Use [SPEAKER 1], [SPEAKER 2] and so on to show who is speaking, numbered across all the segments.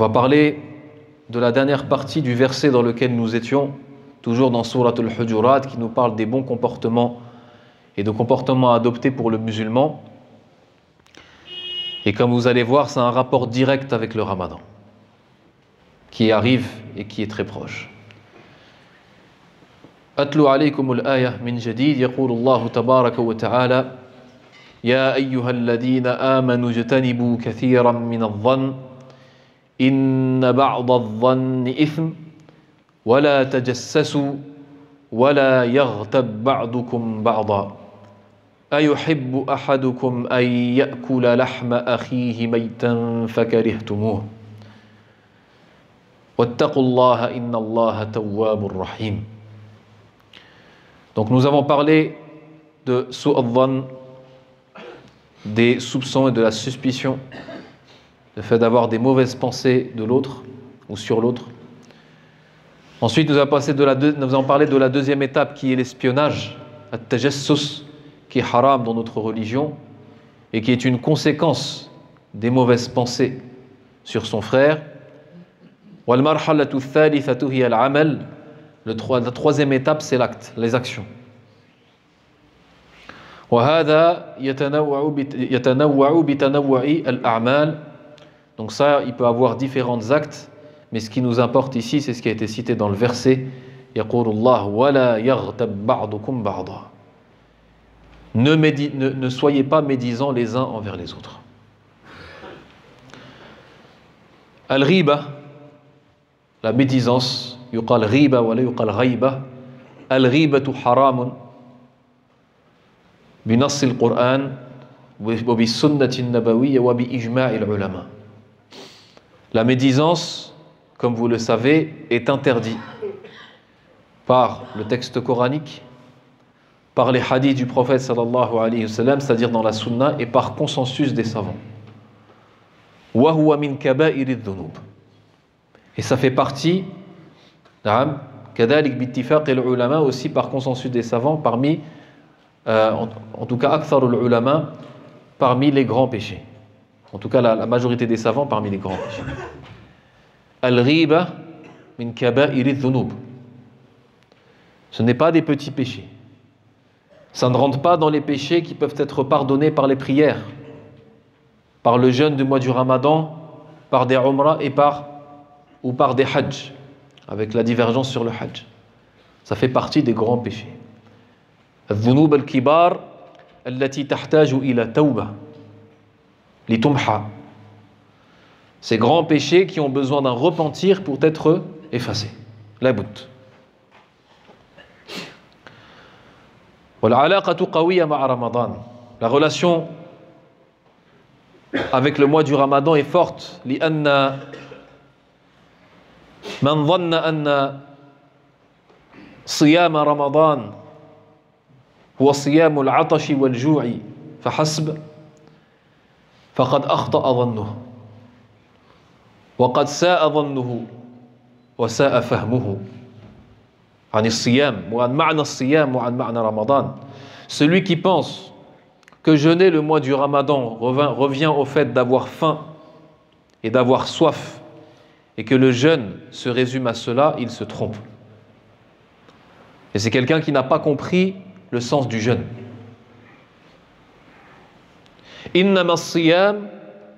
[SPEAKER 1] On va parler de la dernière partie du verset dans lequel nous étions, toujours dans Surat al-Hujurat, qui nous parle des bons comportements et de comportements adoptés pour le musulman. Et comme vous allez voir, c'est un rapport direct avec le Ramadan, qui arrive et qui est très proche. أتلو عليكم الآية من جديد يقول الله تبارك وتعالى يا أيها الذين آمنوا اجتنبوا كثيرا من الظن إن بعض الظن إثم ولا تجسسوا ولا يغتب بعضكم بعضا أيحب أحدكم أن يأكل لحم أخيه ميتا فكرهتموه واتقوا الله إن الله تواب رحيم. Donc nous avons parlé de su'adh-dhann, des soupçons et de la suspicion, le fait d'avoir des mauvaises pensées de l'autre ou sur l'autre. Ensuite nous avons parlé de la deuxième étape qui est l'espionnage, at-tajassus, qui est haram dans notre religion et qui est une conséquence des mauvaises pensées sur son frère. Wal-marhalatu ath-thalithatu hiya al-amal. La troisième étape, c'est l'acte, les actions. وهذا يتنوع بتنوع الأعمال. Donc ça, il peut avoir différents actes, mais ce qui nous importe ici, c'est ce qui a été cité dans le verset. يقول الله ولا يغتب بعضكم بعضا. Ne soyez pas médisants les uns envers les autres. Al-ghiba, la médisance. يقال غيبة ولا يقال غيبة. الغيبة حرام بنص القرآن وبالسنة النبوية وبإجماع العلماء. La médisance, comme vous le savez, est interdite par le texte coranique, par les hadiths du prophète sallallahu alayhi wa sallam, c'est-à-dire dans la sunna, et par consensus des savants. وهو من كبائر الذنوب. Et ça fait partie كذلك باتفاق العلماء aussi par consensus des savants parmi en tout cas أكثر العلماء parmi les grands péchés, en tout cas la majorité des savants parmi les grands péchés. الغيبة من كبائر الذنوب. Ce n'est pas des petits péchés, ça ne rentre pas dans les péchés qui peuvent être pardonnés par les prières, par le jeûne du mois du Ramadan, par des umrah ou par des hajj, avec la divergence sur le hajj. Ça fait partie des grands péchés. الذنوب الكبار التي تحتاج إلى توبة لتمحى. Ces grands péchés qui ont besoin d'un repentir pour être effacés. La bout. والعلاقة قوية مع رمضان. La relation avec le mois du Ramadan est forte. لأن من ظن أن صيام رمضان هو صيام العطش والجوع فحسب فقد أخطأ ظنه وقد ساء ظنه وساء فهمه عن الصيام وعن معنى الصيام وعن معنى رمضان. Celui qui pense que jeûner le mois du Ramadan revient au fait d'avoir faim et d'avoir soif, et que le jeûne se résume à cela, il se trompe. Et c'est quelqu'un qui n'a pas compris le sens du jeûne. إنما الصيام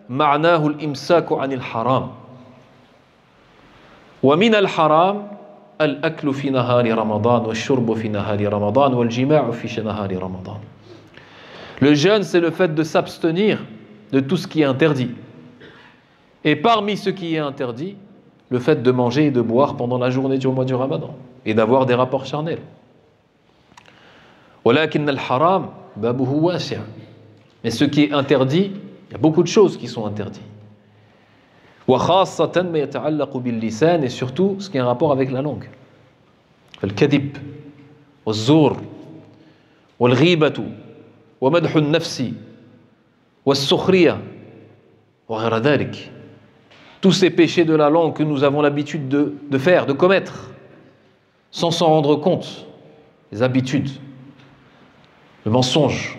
[SPEAKER 1] معناه الإمساك عن الحرام ومن الحرام الأكل في نهار رمضان والشرب في نهار رمضان والجماع في نهار رمضان. Le jeûne, c'est le fait de s'abstenir de tout ce qui est interdit. Et parmi ce qui est interdit, le fait de manger et de boire pendant la journée du mois du Ramadan et d'avoir des rapports charnels. ولكن الحرام بابه واسع. Mais ce qui est interdit, il y a beaucoup de choses qui sont interdites. وخاصة ما يتعلق باللسان, et surtout ce qui a un rapport avec la langue. الكذب والزور والغيبة ومدح النفس والسخرية وغير ذلك. Tous ces péchés de la langue que nous avons l'habitude de faire, de commettre, sans s'en rendre compte, les habitudes, le mensonge,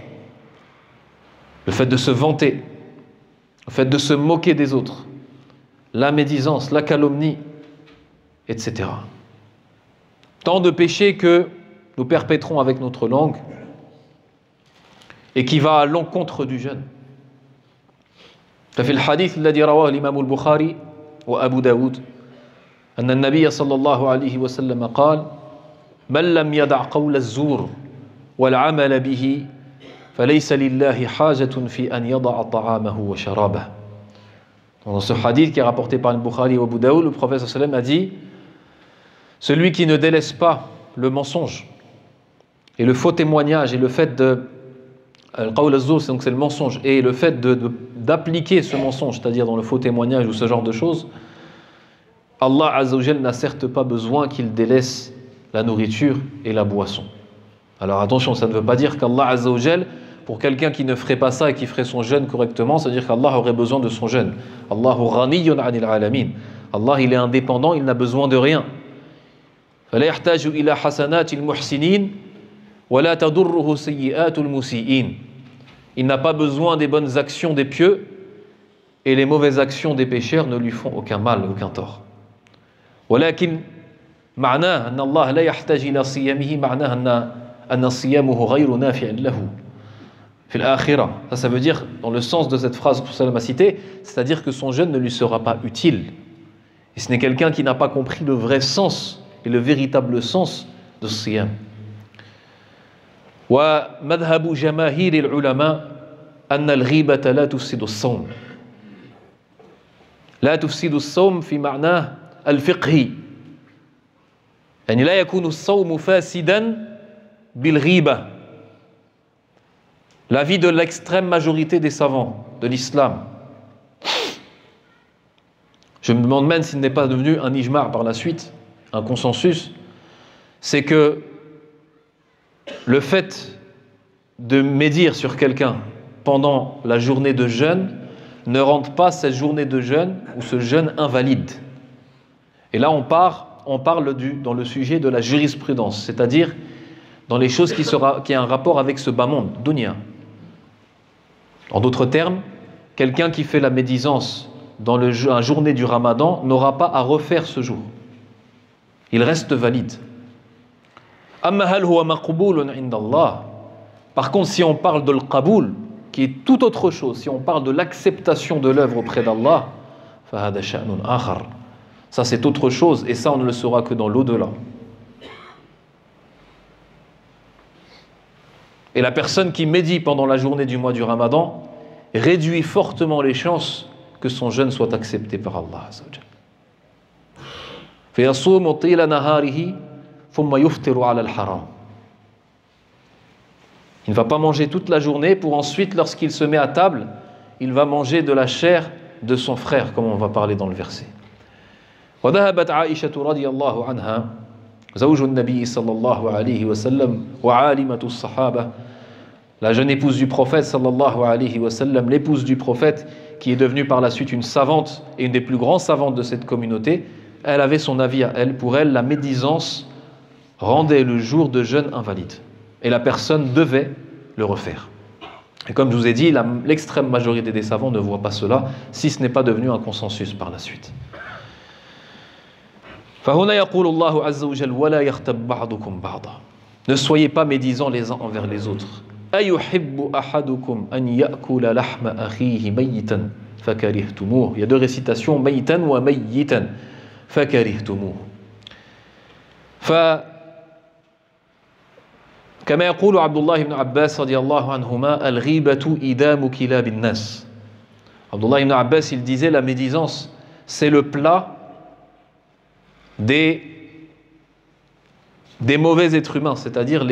[SPEAKER 1] le fait de se vanter, le fait de se moquer des autres, la médisance, la calomnie, etc. Tant de péchés que nous perpétrons avec notre langue et qui va à l'encontre du jeûne. ففي الحديث الذي رواه الإمام البخاري وأبو داود أن النبي صلى الله عليه وسلم قال من لم يدع قول الزور والعمل به فليس لله حاجة في أن يضع طعامه وشرابه. Dans ce hadith qui est rapporté par le Bukhari et Abu Daoud, le prophète sallallahu alayhi wa sallam a dit: celui qui ne délaisse pas le mensonge et le faux témoignage et le fait de al-qawl az-zur, donc c'est le mensonge, et le fait d'appliquer ce mensonge, c'est-à-dire dans le faux témoignage ou ce genre de choses, Allah Azza wa Jal n'a certes pas besoin qu'il délaisse la nourriture et la boisson. Alors attention, ça ne veut pas dire qu'Allah Azza wa Jal, pour quelqu'un qui ne ferait pas ça et qui ferait son jeûne correctement, ça veut dire qu'Allah aurait besoin de son jeûne. Allahu ghaniyyun 'anil 'alamin. Allah, il est indépendant, il n'a besoin de rien. فلا يحتاج إلى حسنات المحسنين ولا تضره سيئات المسيئين. Il n'a pas besoin des bonnes actions des pieux et les mauvaises actions des pécheurs ne lui font aucun mal, aucun tort. ولكن معناه أن الله لا يحتاج إلى صيامه معناه أن صيامه غير نافع له في الآخرة. Ça veut dire, dans le sens de cette phrase que le prophète a citée, c'est-à-dire que son jeûne ne lui sera pas utile. Et ce n'est quelqu'un qui n'a pas compris le vrai sens et le véritable sens de ce siyam. ومذهب جماهير العلماء أن الغيبة لا تفسد الصوم. لا تفسد الصوم في معناه الفقهي. يعني لا يكون الصوم فاسدا بالغيبة. L'avis de l'extrême majorité des savants de l'islam. Je me demande même s'il n'est pas devenu un ijma' par la suite, un consensus, c'est que le fait de médire sur quelqu'un pendant la journée de jeûne ne rend pas cette journée de jeûne ou ce jeûne invalide. Et là, on parle dans le sujet de la jurisprudence, c'est-à-dire dans les choses qui ont un rapport avec ce bas monde, dunya. En d'autres termes, quelqu'un qui fait la médisance dans la journée du Ramadan n'aura pas à refaire ce jour. Il reste valide. Par contre, si on parle de l'qaboul, qui est tout autre chose, si on parle de l'acceptation de l'œuvre auprès d'Allah, ça c'est autre chose, et ça on ne le saura que dans l'au-delà. Et la personne qui médit pendant la journée du mois du Ramadan réduit fortement les chances que son jeûne soit accepté par Allah. Il ne va pas manger toute la journée pour ensuite, lorsqu'il se met à table, il va manger de la chair de son frère, comme on va parler dans le verset. وذهبت عائشة رضي الله عنها زوج النبي صلى الله عليه وسلم وعالمة الصحابة, la jeune épouse du prophète sallallahu alayhi wa sallam, l'épouse du prophète qui est devenue par la suite une savante et une des plus grandes savantes de cette communauté, elle avait son avis à elle. Pour elle, la médisance rendait le jour de jeûne invalide et la personne devait le refaire. Et comme je vous ai dit, l'extrême majorité des savants ne voit pas cela, si ce n'est pas devenu un consensus par la suite. فهنا يقول الله عز وجل ولا يغتب بعضكم بعضا. Ne soyez pas médisants les uns envers les autres. أيحب أحدكم أن يأكل لحم أخيه ميتا فكرهتموه. Il y a deux récitations, ميتا وميتا فكرهتموه. كما يقول عبد الله بن عباس رضي الله عنهما الغيبة إدام كلاب الناس. Abdullah ibn Abbas, il disait la médisance, c'est le plat des mauvais êtres humains, c'est-à-dire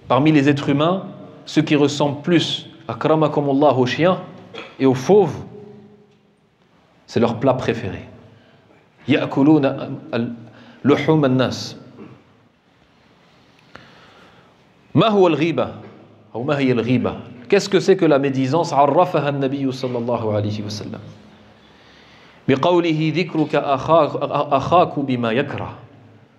[SPEAKER 1] parmi les êtres humains, ceux qui ressemblent plus akramakumullah aux chiens et aux fauves, c'est leur plat préféré. Ya'kuluna luhum an-nas. Ma huwa al-ghiba ou ma hiya al-ghiba? Qu'est-ce que c'est que la médisance? Arrafaha an-nabiy sallallahu alayhi wa sallam. بقوله ذكرك أخاك بما يكره.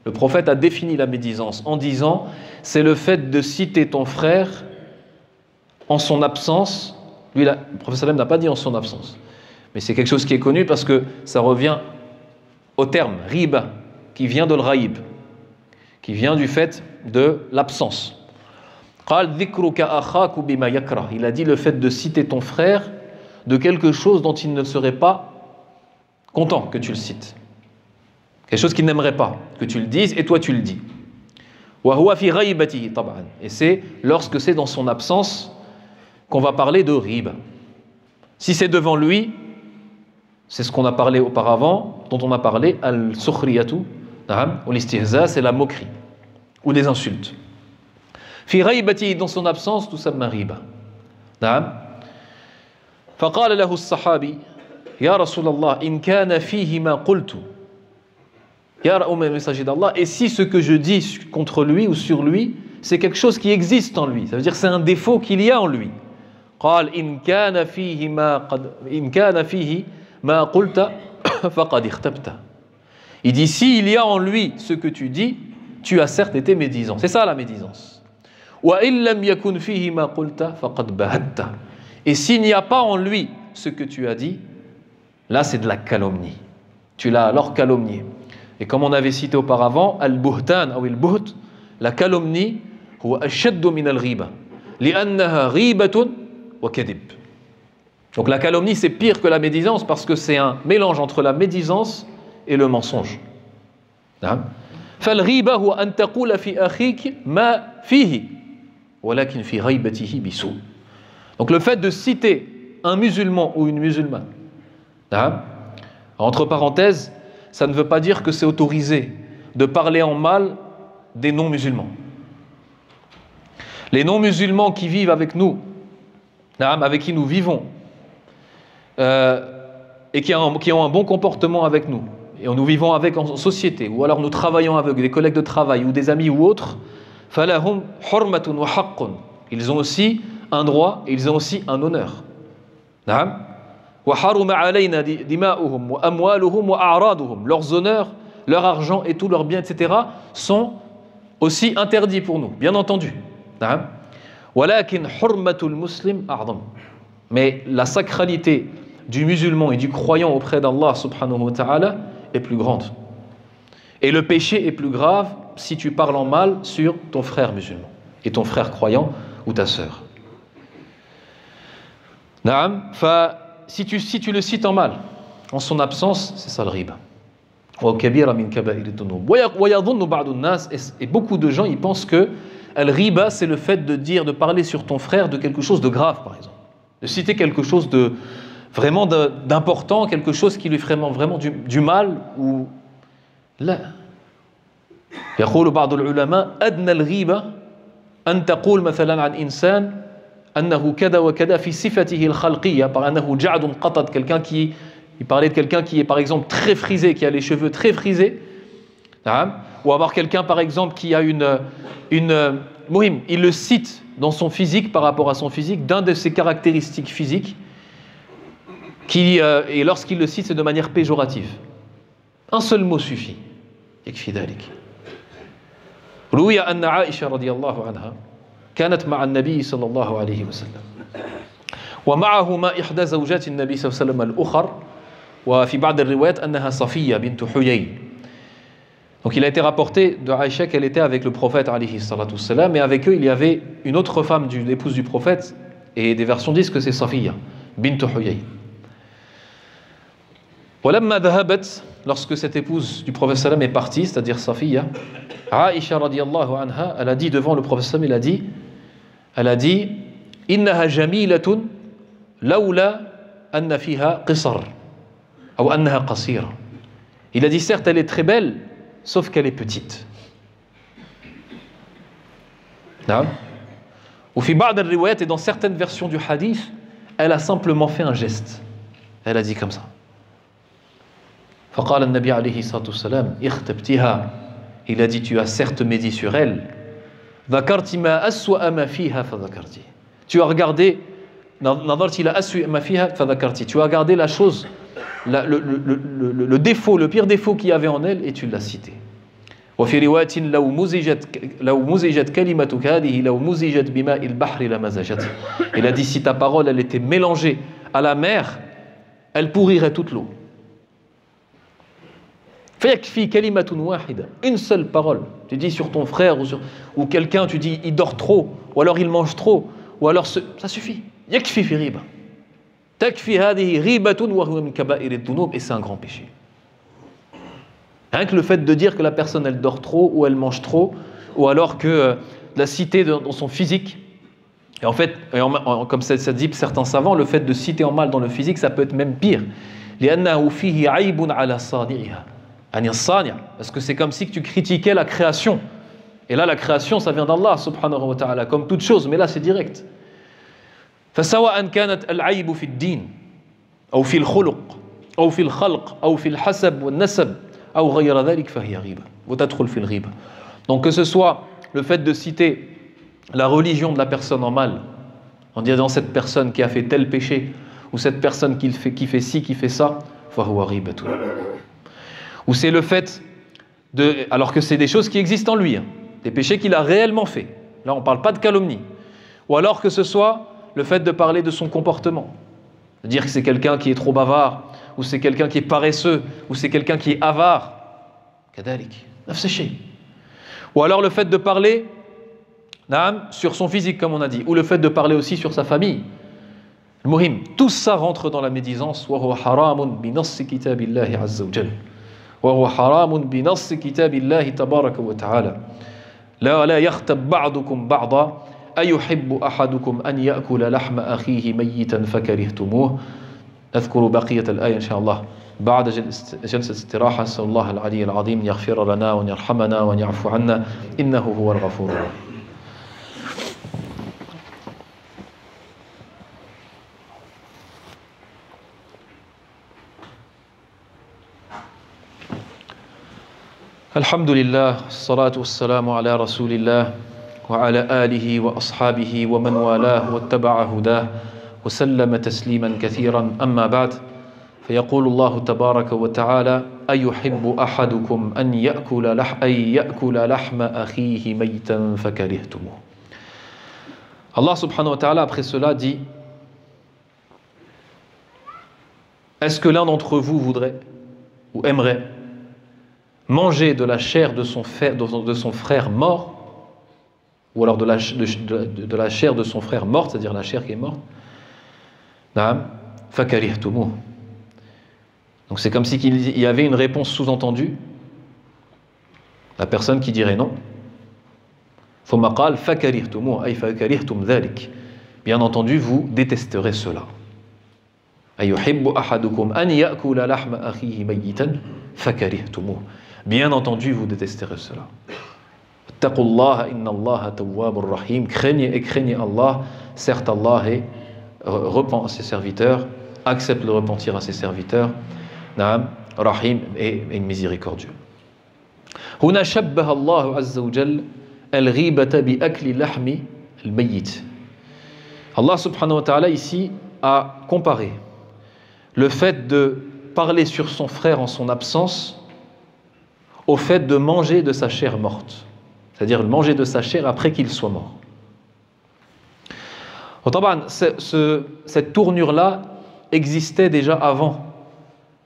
[SPEAKER 1] Le prophète a défini la médisance en disant c'est le fait de citer ton frère en son absence. Lui, le prophète sallam n'a pas dit en son absence, Mais c'est quelque chose qui est connu parce que ça revient au terme riba, qui vient de l'ghaïb, qui vient du fait de l'absence. Il a dit le fait de citer ton frère de quelque chose dont il ne serait pas content que tu le cites. Quelque chose qu'il n'aimerait pas que tu le dises et toi tu le dis. Et c'est lorsque c'est dans son absence qu'on va parler de riba. Si c'est devant lui, c'est ce qu'on a parlé auparavant, dont on a parlé, al-sukhriyatu, ou l'istihza, c'est la moquerie, ou les insultes. Fi ghaibati, dans son absence, tout ça riba. فقال له الصحابي يا رسول الله إن كان فيه ما قلت يا messager d'Allah, et si ce que je dis contre lui ou sur lui, c'est quelque chose qui existe en lui, ça veut dire que c'est un défaut qu'il y a en lui. قال إن كان فيه ما قلت فقد اغتبت. Il dit si il y a en lui ce que tu dis, tu as certes été médisant. C'est ça la médisance. وإن لم يكن فيه ما قلت فقد بهت. Et s'il n'y a pas en lui ce que tu as dit, là c'est de la calomnie. Tu l'as alors calomnié. Et comme on avait cité auparavant, al-buhtan ou al-buht, la calomnie, huwa ashaddu min al-ghiba, li'annaha ghibatun wa kadhib. Donc la calomnie c'est pire que la médisance parce que c'est un mélange entre la médisance et le mensonge. فالغيبة هو أن تقول في أخيك ما فيه ولكن في غيبته بسوء. Donc le fait de citer un musulman ou une musulmane, entre parenthèses, ça ne veut pas dire que c'est autorisé de parler en mal des non-musulmans. Les non-musulmans qui vivent avec nous, avec qui nous vivons, et qui ont un bon comportement avec nous, et nous vivons avec en société, ou alors nous travaillons avec des collègues de travail, ou des amis ou autres, فَلَهُمْ حُرْمَةٌ وَحَقٌّ. Ils ont aussi un droit et ils ont aussi un honneur. وَحَرُمَ عَلَيْنَا دِمَاؤُهُمْ وَأَمْوَالُهُمْ وَأَعْرَاضُهُمْ. Leurs honneurs, leur argent et tous leurs biens, etc. sont aussi interdits pour nous, bien entendu. وَلَكِنْ حُرْمَةُ الْمُسْلِمِ أَعْظَمُ. Mais la sacralité du musulman et du croyant auprès d'Allah subhanahu wa ta'ala est plus grande. Et le péché est plus grave si tu parles en mal sur ton frère musulman et ton frère croyant ou ta sœur. Si tu le cites en mal, en son absence, c'est ça le riba. Et beaucoup de gens ils pensent que le riba c'est le fait de parler sur ton frère de quelque chose de grave par exemple, de citer quelque chose de vraiment d'important, quelque chose qui lui ferait vraiment du mal ou là. يقول بعض العلماء أدنى الغيبة أن تقول مثلا عن إنسان أنه كذا وكذا في صفته الخلقية par أنه جعد قطط, quelqu'un qui il parlait de quelqu'un qui est par exemple très frisé, qui a les cheveux très frisés, ou avoir quelqu'un par exemple qui a il le cite dans son physique par rapport à son physique, d'un de ses caractéristiques physiques et lorsqu'il le cite c'est de manière péjorative. Un seul mot suffit. يكفي ذلك. روي أن عائشة رضي الله عنها كانت مع النبي صلى الله عليه وسلم ومعهما إحدى زوجات النبي صلى الله عليه وسلم الأخر وفي بعض الروايات أنها صفية بنت حيي. Donc il a été rapporté de Aïcha qu'elle était avec le prophète alayhi salatu wassalam, et avec eux il y avait une autre femme, l'épouse du prophète, et des versions disent que c'est Safiya bint Huyay. ولما ذهبت, lorsque cette épouse du prophète sallam est partie, c'est-à-dire Safiya, Aïcha radiyallahu anha, elle a dit devant le prophète sallam, elle a dit إنها جميلة لولا أن فيها قصر أو أنها قصيرة. Il a dit certes elle est très belle, sauf qu'elle est petite. وفي بعض الروايات, et dans certaines versions du hadith, elle a simplement fait un geste. Elle a dit comme ça. فقال النبي عليه الصلاة والسلام اختبتها. Il a dit tu as certes médit sur elle. ذكرت ما أسوأ ما فيها فذكرتي. Tu as regardé نظرت إلى أسوأ ما فيها فذكرتي. Tu as regardé la chose, le défaut, le pire défaut qu'il y avait en elle, et tu l'as cité. وفي رواية لو مزجت كلمتك هذه لو مزجت بماء البحر لمزجته. Il a dit si ta parole elle était mélangée à la mer, elle pourrirait toute l'eau. فيكفي كلمة واحدة, une seule parole. Tu dis sur ton frère ou quelqu'un, tu dis il dort trop, ou alors il mange trop, ou alors ça suffit. يكفي في غيبة. تكفي هذه غيبة وهو من كبائر الذنوب, et c'est un grand péché. Rien que le fait de dire que la personne elle dort trop ou elle mange trop, ou alors que la citer dans son physique, et en fait, comme ça dit certains savants, le fait de citer en mal dans le physique, ça peut être même pire. لأنه فيه عيب على صانعها. Parce que c'est comme si tu critiquais la création. Et là, la création, ça vient d'Allah subhanahu wa ta'ala, comme toute chose, mais là, c'est direct. فسواء كانت العيب في الدين أو في الخلق أو في الخلق أو في الحسب والنسب أو غير ذلك فهي غيبة وتدخل في الغيبة. Donc que ce soit le fait de citer la religion de la personne en mal, en disant cette personne qui a fait tel péché, ou cette personne qui fait ci, qui fait ça, فهو غيبة. Ou c'est le fait alors que c'est des choses qui existent en lui, hein, des péchés qu'il a réellement fait. Là, on ne parle pas de calomnie. Ou alors que ce soit le fait de parler de son comportement. Dire que c'est quelqu'un qui est trop bavard, ou c'est quelqu'un qui est paresseux, ou c'est quelqu'un qui est avare. Kadalik, nafs shay. Ou alors le fait de parler sur son physique, comme on a dit, ou le fait de parler aussi sur sa famille. Le muhim, tout ça rentre dans la médisance. Wa huwa haramun bi nass kitabillahi azza wa jalla. وهو حرام بنص كتاب الله تبارك وتعالى لا يغتب بعضكم بعضا أيحب أحدكم أن يأكل لحم أخيه ميتا فكرهتموه. نذكر بقية الآية إن شاء الله بعد جلسة استراحة. نسأل الله العلي العظيم يغفر لنا وأن يرحمنا وأن يعفو عنا إنه هو الغفور الرحيم. الحمد لله الصلاة والسلام على رسول الله وعلى آله وأصحابه ومن والاه واتبع هداه وسلم تسليما كثيرا. أما بعد فيقول الله تبارك وتعالى أيحب أحدكم أن يأكل لحم أخيه ميتا فكرهتموه. Allah subhanahu wa ta'ala après cela dit: est-ce que l'un d'entre vous voudrait ou aimerait manger de la chair de son frère mort, ou alors de la chair de son frère morte, c'est-à-dire la chair qui est morte. فكرهتموه. Donc c'est comme si il y avait une réponse sous-entendue, la personne qui dirait non. ثم قال فكرهتموه أي فكرهتم ذلك. Bien entendu, vous détesterez cela. أيحب أحدكم أن يأكل لحم أخيه ميتا فكرهتموه. Bien entendu, vous détesterez cela. Taqullaha inna Allaha tawwabur rahim. Craignez Allah. Certes, Allah repent à ses serviteurs, accepte le repentir à ses serviteurs. Naam, rahim et miséricordieux. هنا شبه الله عز وجل الغيبة بأكل لحم الميت. Allah subhanahu wa ta'ala ici a comparé le fait de parler sur son frère en son absence au fait de manger de sa chair morte, c'est-à-dire manger de sa chair après qu'il soit mort. Cette tournure-là existait déjà avant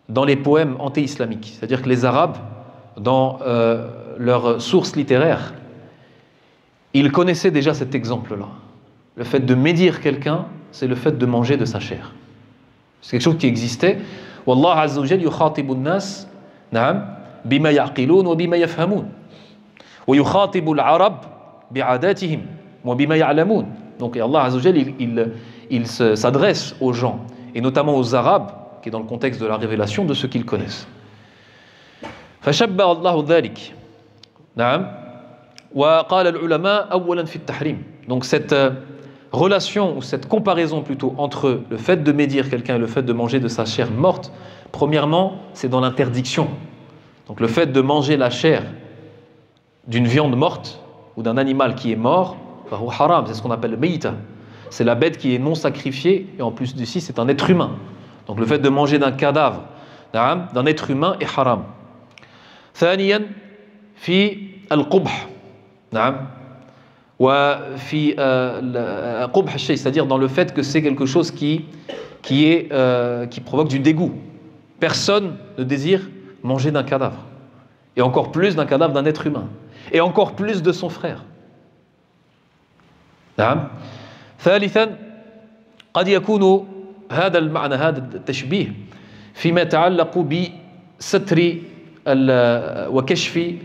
[SPEAKER 1] dans les poèmes anti-islamiques, c'est-à-dire que les Arabes, dans leurs sources littéraires, ils connaissaient déjà cet exemple-là. Le fait de médire quelqu'un, c'est le fait de manger de sa chair. C'est quelque chose qui existait. Wallah azza wa jalla yukhatibu an-nas, na'am, بما يعقلون وبما يفهمون ويخاطب العرب بعاداتهم وبما يعلمون. Donc Allah Azza wa Jalla il s'adresse aux gens et notamment aux Arabes qui est dans le contexte de la révélation de ce qu'ils connaissent. فشبه الله ذلك. نعم. وقال العلماء أولا في التحريم. Donc cette relation ou cette comparaison plutôt entre le fait de médire quelqu'un et le fait de manger de sa chair morte, premièrement, c'est dans l'interdiction. Donc le fait de manger la chair d'une viande morte ou d'un animal qui est mort, haram, c'est ce qu'on appelle le meïta. C'est la bête qui est non sacrifiée et en plus d'ici c'est un être humain. Donc le fait de manger d'un cadavre, d'un être humain est haram. ثانيا في القبح. نعم. c'est-à-dire dans le fait que c'est quelque chose qui provoque du dégoût. Personne ne désire manger d'un cadavre, et encore plus d'un cadavre d'un être humain, et encore plus de son frère. نعم. ثالثا قد يكون هذا المعنى هذا التشبيه فيما يتعلق بستر وكشف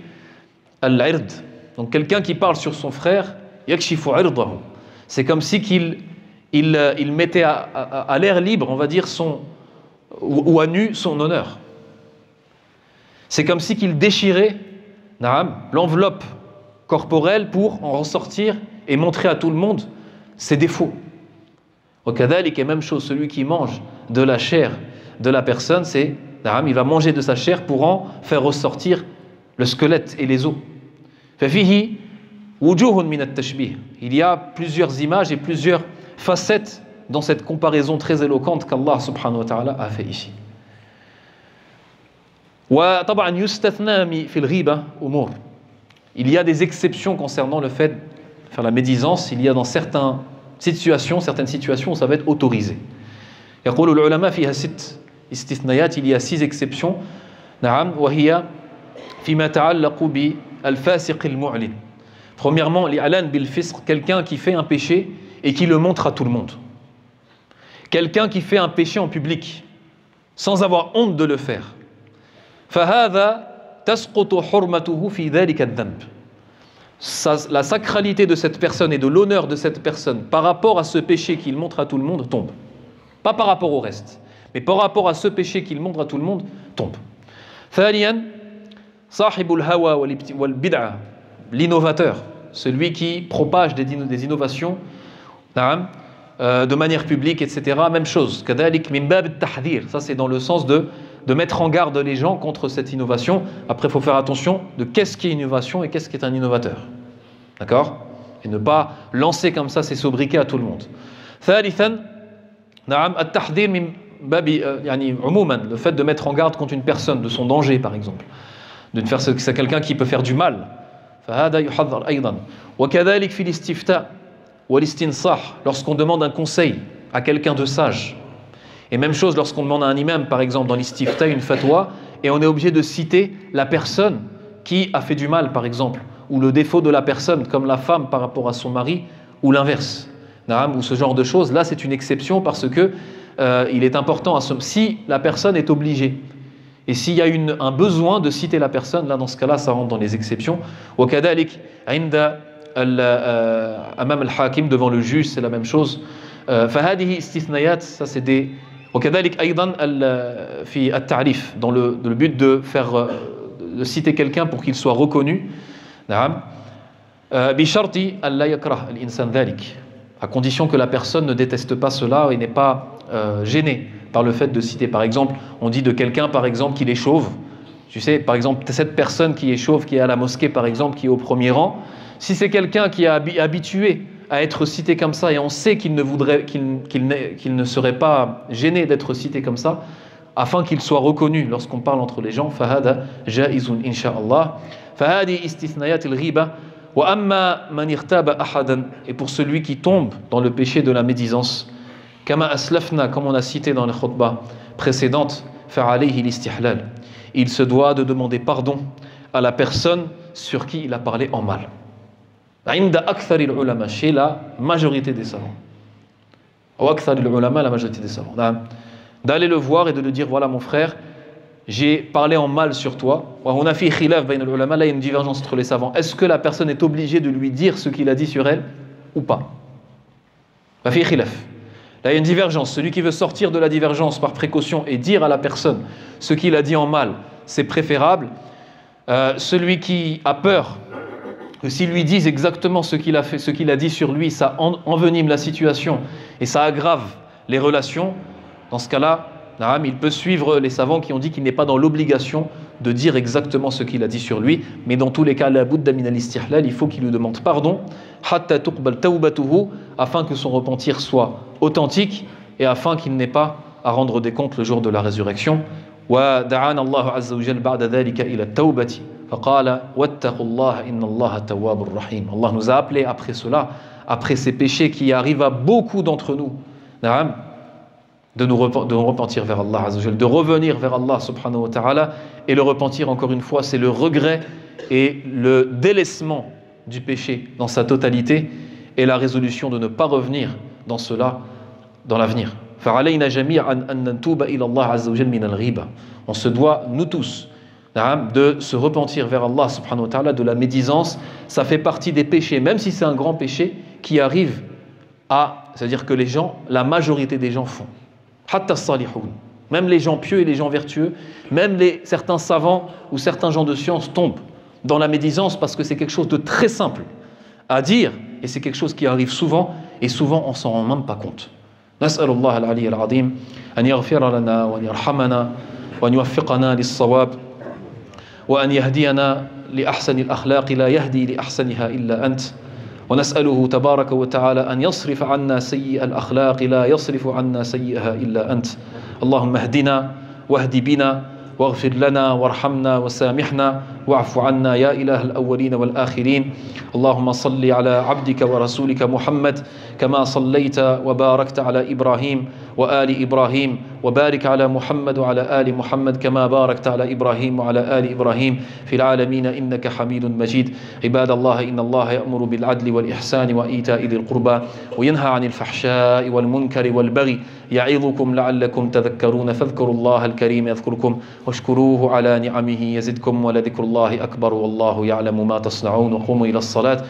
[SPEAKER 1] العرض. Donc quelqu'un qui parle sur son frère, يكشف عرضه. C'est comme si il mettait à l'air libre, on va dire, ou à nu son honneur. C'est comme si qu'il déchirait l'enveloppe corporelle pour en ressortir et montrer à tout le monde ses défauts. وكذلك, même chose, celui qui mange de la chair de la personne, il va manger de sa chair pour en faire ressortir le squelette et les os. ففيه وجوه من التشبيه. Il y a plusieurs images et plusieurs facettes dans cette comparaison très éloquente qu'Allah subhanahu wa ta'ala a fait ici. وطبعا يستثنى في الغيبة أمور. Il y a des exceptions concernant le fait de faire la médisance. Il y a dans certaines situations où ça va être autorisé. يقول العلماء فيها 6 استثناءات. Il y a 6 exceptions. نعم. وهي فيما يتعلق بالفاسق المعلن. Premièrement, l'i'lan bil fisq, quelqu'un qui fait un péché et qui le montre à tout le monde. Quelqu'un qui fait un péché en public sans avoir honte de le faire. فهذا تسقط حرمته في ذلك الذنب. La sacralité de cette personne et de l'honneur de cette personne par rapport à ce péché qu'il montre à tout le monde tombe. Pas par rapport au reste, mais par rapport à ce péché qu'il montre à tout le monde tombe. ثانيا صاحب الهوى والبدعة, l'innovateur, celui qui propage des innovations de manière publique, etc. Même chose. كذلك من باب التحذير. Ça, c'est dans le sens de mettre en garde les gens contre cette innovation. Après, il faut faire attention de qu'est-ce qui est innovation et qu'est-ce qui est un innovateur. D'accord? Et ne pas lancer comme ça ses sobriquets à tout le monde. ثالثا التحذير من باب يعني عموما, le fait de mettre en garde contre une personne de son danger, par exemple. De faire c'est quelqu'un qui peut faire du mal. فهذا يحذر أيضا. وكذلك في الاستفتاء والاستنصاح, lorsqu'on demande un conseil à quelqu'un de sage. Et même chose lorsqu'on demande à un imam, par exemple, dans l'istifta, une fatwa, et on est obligé de citer la personne qui a fait du mal, par exemple, ou le défaut de la personne, comme la femme par rapport à son mari, ou l'inverse, ou ce genre de choses. Là, c'est une exception parce que il est important, si la personne est obligée, et s'il y a un besoin de citer la personne, là, dans ce cas-là, ça rentre dans les exceptions. وكذلك عند أمام الحاكم, devant le juge, c'est la même chose. فهذه استثناءات, ça c'est des. وكذلك أيضا في التعريف, dans le but de citer quelqu'un pour qu'il soit reconnu. نعم. بشرط ألا يكره الإنسان ذلك, à condition que la personne ne déteste pas cela et n'est pas gêné par le fait de citer. Par exemple, on dit de quelqu'un, par exemple, qu'il est chauve. Tu sais, par exemple, cette personne qui est chauve, qui est à la mosquée, par exemple, qui est au premier rang, si c'est quelqu'un qui est habitué à être cité comme ça, et on sait qu'il ne serait pas gêné d'être cité comme ça, afin qu'il soit reconnu lorsqu'on parle entre les gens, فهذا جائز إن شاء الله. فهذه استثناءات الغيبة. وأما من اغتاب أحدا, et pour celui qui tombe dans le péché de la médisance, كما أسلفنا, comme on a cité dans la khutbah précédente, فعليه الاستحلال, il se doit de demander pardon à la personne sur qui il a parlé en mal. عند أكثر العلماء, chez la majorité des savants. Ou أكثر العلماء, la majorité des savants. D'aller le voir et de lui dire, voilà mon frère, j'ai parlé en mal sur toi. On a fait khilaf bain al-ulama, là il y a une divergence entre les savants. Est-ce que la personne est obligée de lui dire ce qu'il a dit sur elle ou pas? On a fait khilaf. Là il y a une divergence. Celui qui veut sortir de la divergence par précaution et dire à la personne ce qu'il a dit en mal, c'est préférable. Celui qui a peur que s'ils lui disent exactement ce qu'il a fait, ce qu'il a dit sur lui, ça envenime la situation et ça aggrave les relations. Dans ce cas-là, il peut suivre les savants qui ont dit qu'il n'est pas dans l'obligation de dire exactement ce qu'il a dit sur lui, mais dans tous les cas, la budda min al-istihlal, il faut qu'il lui demande pardon, hatta tuqbal tawbatuhu, afin que son repentir soit authentique et afin qu'il n'ait pas à rendre des comptes le jour de la résurrection. Wa da'ana Allahu azza wa jalla ba'da dhalika ila at-tawbati فقال واتقوا الله إن الله تواب رحيم. Allah nous a appelé après cela, après ces péchés qui arrivent à beaucoup d'entre nous, de nous repentir vers Allah Azza wa Jal, de revenir vers Allah subhanahu wa ta'ala. Et le repentir, encore une fois, c'est le regret et le délaissement du péché dans sa totalité et la résolution de ne pas revenir dans cela dans l'avenir. فَعَلَيْنَا جَمِيعًا أَن نَّتُوبَ إِلَى اللَّهِ عَزَّ وَجَلَّ مِنَ الْغِيبَةِ. On se doit, nous tous, de se repentir vers Allah subhanahu wa ta'ala de la médisance. Ça fait partie des péchés, même si c'est un grand péché, qui arrive c'est-à-dire que les gens, la majorité des gens font. Hatta as-salihoun. Même les gens pieux et les gens vertueux, même certains savants ou certains gens de science tombent dans la médisance parce que c'est quelque chose de très simple à dire et c'est quelque chose qui arrive souvent et souvent on s'en rend même pas compte. نسأل الله العلي العظيم أن يغفر لنا وأن يرحمنا وأن يوفقنا للصواب وأن يهدينا لأحسن الأخلاق لا يهدي لأحسنها إلا أنت ونسأله تبارك وتعالى أن يصرف عنا سيئ الأخلاق لا يصرف عنا سيئها إلا أنت. اللهم اهدنا واهد بنا واغفر لنا وارحمنا وسامحنا واعف عنا يا إله الأولين والآخرين. اللهم صل على عبدك ورسولك محمد كما صليت وباركت على إبراهيم وآل إبراهيم وبارك على محمد وعلى آل محمد كما باركت على إبراهيم وعلى آل إبراهيم في العالمين إنك حميد مجيد. عباد الله إن الله يأمر بالعدل والإحسان وإيتاء ذي القربى وينهى عن الفحشاء والمنكر والبغي يعظكم لعلكم تذكرون فاذكروا الله الكريم يذكركم واشكروه على نعمه يزدكم ولذكر الله أكبر والله يعلم ما تصنعون وقوموا إلى الصلاة.